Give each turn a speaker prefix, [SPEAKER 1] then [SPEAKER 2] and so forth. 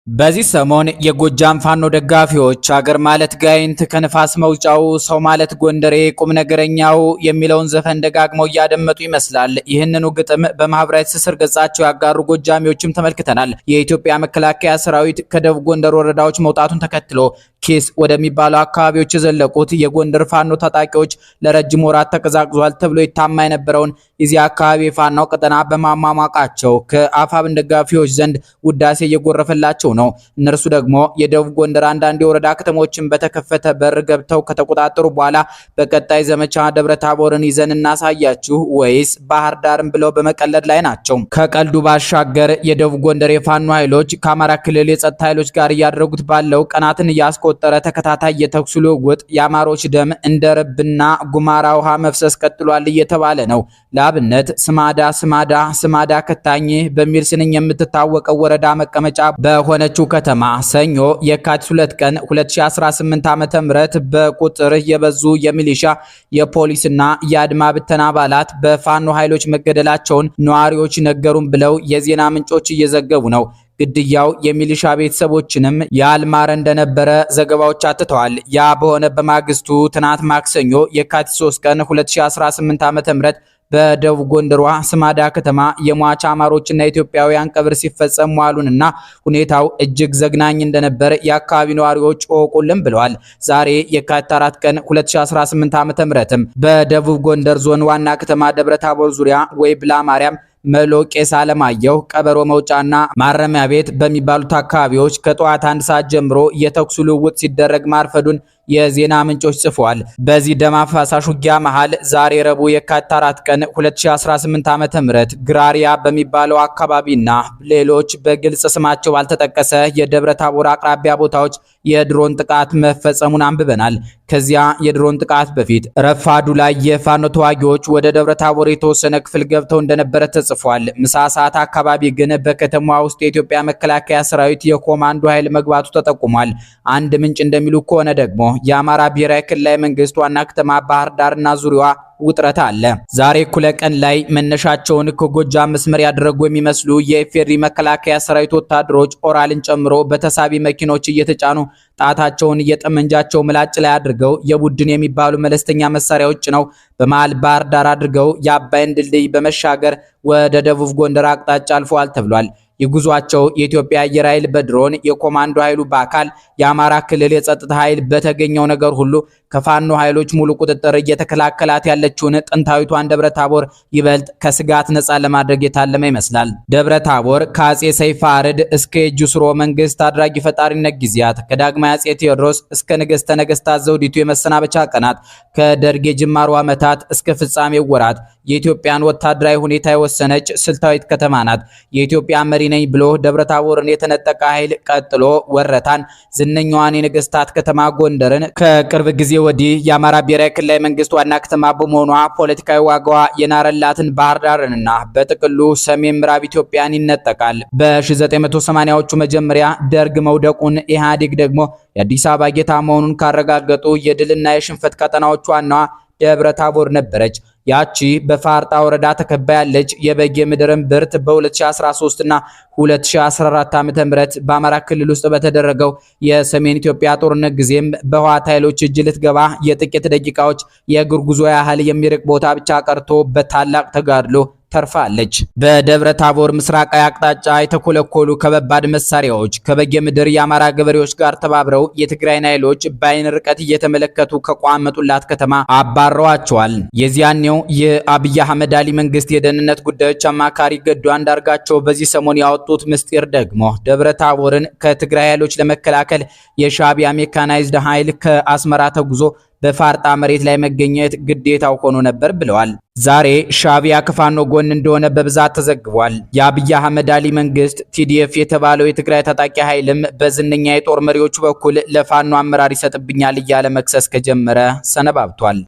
[SPEAKER 1] በዚህ ሰሞን የጎጃም ፋኖ ደጋፊዎች ሀገር ማለት ጋይንት ከንፋስ መውጫው ሰው ማለት ጎንደሬ ቁም ነገረኛው የሚለውን ዘፈን ደጋግመው እያደመጡ ይመስላል። ይህንኑ ግጥም በማህበራዊ ትስስር ገጻቸው ያጋሩ ጎጃሚዎችም ተመልክተናል። የኢትዮጵያ መከላከያ ሰራዊት ከደቡብ ጎንደር ወረዳዎች መውጣቱን ተከትሎ ኪስ ወደሚባሉ አካባቢዎች የዘለቁት የጎንደር ፋኖ ታጣቂዎች ለረጅም ወራት ተቀዛቅዟል ተብሎ ይታማ የነበረውን የዚህ አካባቢ ፋኖ ቀጠና በማሟሟቃቸው ከአፋብን ደጋፊዎች ዘንድ ውዳሴ እየጎረፈላቸው ነው። እነርሱ ደግሞ የደቡብ ጎንደር አንዳንድ የወረዳ ከተሞችን በተከፈተ በር ገብተው ከተቆጣጠሩ በኋላ በቀጣይ ዘመቻ ደብረታቦርን ይዘን እናሳያችሁ ወይስ ባህር ዳርን ብለው በመቀለድ ላይ ናቸው። ከቀልዱ ባሻገር የደቡብ ጎንደር የፋኖ ኃይሎች ከአማራ ክልል የጸጥታ ኃይሎች ጋር እያደረጉት ባለው ቀናትን እያስቆጠረ ተከታታይ የተኩስ ልውውጥ የአማሮች ደም እንደ ረብና ጉማራ ውሃ መፍሰስ ቀጥሏል እየተባለ ነው። ለአብነት ስማዳ ከታኝ በሚል ስንኝ የምትታወቀው ወረዳ መቀመጫ በሆነችው ከተማ ሰኞ የካቲት 2 ቀን 2018 ዓ.ም በቁጥር የበዙ የሚሊሻ የፖሊስና የአድማ ብተና አባላት በፋኖ ኃይሎች መገደላቸውን ነዋሪዎች ነገሩን ብለው የዜና ምንጮች እየዘገቡ ነው። ግድያው የሚሊሻ ቤተሰቦችንም ያልማረ እንደነበረ ዘገባዎች አትተዋል። ያ በሆነ በማግስቱ ትናንት ማክሰኞ የካቲት 3 ቀን 2018 ዓ.ም በደቡብ ጎንደሯ ስማዳ ከተማ የሟች አማሮችና ኢትዮጵያውያን ቀብር ሲፈጸም ዋሉንና ሁኔታው እጅግ ዘግናኝ እንደነበር የአካባቢ ነዋሪዎች ወቁልን ብለዋል። ዛሬ የካቲት 4 ቀን 2018 ዓ.ም በደቡብ ጎንደር ዞን ዋና ከተማ ደብረታቦር ዙሪያ ወይብላ ማርያም መሎ ቄስ አለማየሁ ቀበሮ መውጫና ማረሚያ ቤት በሚባሉት አካባቢዎች ከጠዋት 1 ሰዓት ጀምሮ የተኩስ ልውውጥ ሲደረግ ማርፈዱን የዜና ምንጮች ጽፈዋል። በዚህ ደም አፋሳሽ ውጊያ መሃል ዛሬ ረቡዕ የካቲት 4 ቀን 2018 ዓ.ም ግራሪያ በሚባለው አካባቢና ሌሎች በግልጽ ስማቸው ባልተጠቀሰ የደብረታቦር አቅራቢያ ቦታዎች የድሮን ጥቃት መፈጸሙን አንብበናል። ከዚያ የድሮን ጥቃት በፊት ረፋዱ ላይ የፋኖ ተዋጊዎች ወደ ደብረታቦር የተወሰነ ክፍል ገብተው እንደነበረ ተጽፏል። ምሳ ሰዓት አካባቢ ግን በከተማዋ ውስጥ የኢትዮጵያ መከላከያ ሰራዊት የኮማንዶ ኃይል መግባቱ ተጠቁሟል። አንድ ምንጭ እንደሚሉ ከሆነ ደግሞ የአማራ ብሔራዊ ክልላዊ መንግስት ዋና ከተማ ባህር ዳርና ዙሪያዋ ውጥረት አለ። ዛሬ እኩለ ቀን ላይ መነሻቸውን ከጎጃም መስመር ያደረጉ የሚመስሉ የኢፌዴሪ መከላከያ ሰራዊት ወታደሮች ኦራልን ጨምሮ በተሳቢ መኪኖች እየተጫኑ ጣታቸውን የጠመንጃቸው ምላጭ ላይ አድርገው የቡድን የሚባሉ መለስተኛ መሳሪያዎች ነው በመሃል ባህር ዳር አድርገው የአባይን ድልድይ በመሻገር ወደ ደቡብ ጎንደር አቅጣጫ አልፈዋል ተብሏል። የጉዟቸው የኢትዮጵያ አየር ኃይል በድሮን የኮማንዶ ኃይሉ በአካል የአማራ ክልል የጸጥታ ኃይል በተገኘው ነገር ሁሉ ከፋኖ ኃይሎች ሙሉ ቁጥጥር እየተከላከላት ያለችውን ጥንታዊቷን ደብረታቦር ይበልጥ ከስጋት ነፃ ለማድረግ የታለመ ይመስላል። ደብረታቦር ከአጼ ሰይፈ አርድ እስከ የእጁ ስርወ መንግስት አድራጊ ፈጣሪነት ጊዜያት ከዳግማዊ አጼ ቴዎድሮስ እስከ ነገስተ ነገስታት ዘውዲቱ የመሰናበቻ ቀናት ከደርግ የጅማሩ ዓመታት እስከ ፍጻሜው ወራት የኢትዮጵያን ወታደራዊ ሁኔታ የወሰነች ስልታዊት ከተማ ናት። የኢትዮጵያ መሪ ነኝ ብሎ ደብረታቦርን የተነጠቀ ኃይል ቀጥሎ ወረታን ዝነኛዋን የነገስታት ከተማ ጎንደርን ከቅርብ ጊዜ ወዲህ የአማራ ብሔራዊ ክልላዊ መንግስት ዋና ከተማ በመሆኗ ፖለቲካዊ ዋጋዋ የናረላትን ባህር ዳርንና በጥቅሉ ሰሜን ምዕራብ ኢትዮጵያን ይነጠቃል። በ1980ዎቹ መጀመሪያ ደርግ መውደቁን ኢህአዴግ ደግሞ የአዲስ አበባ ጌታ መሆኑን ካረጋገጡ የድልና የሽንፈት ቀጠናዎች ዋናዋ ደብረታቦር ነበረች። ያቺ በፋርጣ ወረዳ ተከባ ያለች የበጌ ምድርን ብርት በ2013 እና 2014 ዓ.ም በአማራ ክልል ውስጥ በተደረገው የሰሜን ኢትዮጵያ ጦርነት ጊዜም በህወሓት ኃይሎች እጅ ልትገባ የጥቂት ደቂቃዎች የእግር ጉዞ ያህል የሚርቅ ቦታ ብቻ ቀርቶ በታላቅ ተጋድሎ ተርፋለች። በደብረ ታቦር ምስራቃዊ አቅጣጫ የተኮለኮሉ ከባድ መሳሪያዎች ከበጌ ምድር የአማራ ገበሬዎች ጋር ተባብረው የትግራይን ኃይሎች በአይን ርቀት እየተመለከቱ ከቋመጡላት ከተማ አባረዋቸዋል። የዚያኔው የአብይ አህመድ አሊ መንግስት የደህንነት ጉዳዮች አማካሪ ገዱ አንዳርጋቸው በዚህ ሰሞን ያወጡት ምስጢር ደግሞ ደብረ ታቦርን ከትግራይ ኃይሎች ለመከላከል የሻዕቢያ ሜካናይዝድ ኃይል ከአስመራ ተጉዞ በፋርጣ መሬት ላይ መገኘት ግዴታው ሆኖ ነበር ብለዋል። ዛሬ ሻዕቢያ ከፋኖ ጎን እንደሆነ በብዛት ተዘግቧል። የአብይ አህመድ አሊ መንግስት ቲዲኤፍ የተባለው የትግራይ ታጣቂ ኃይልም በዝነኛ የጦር መሪዎቹ በኩል ለፋኖ አመራር ይሰጥብኛል እያለ መክሰስ ከጀመረ ሰነባብቷል።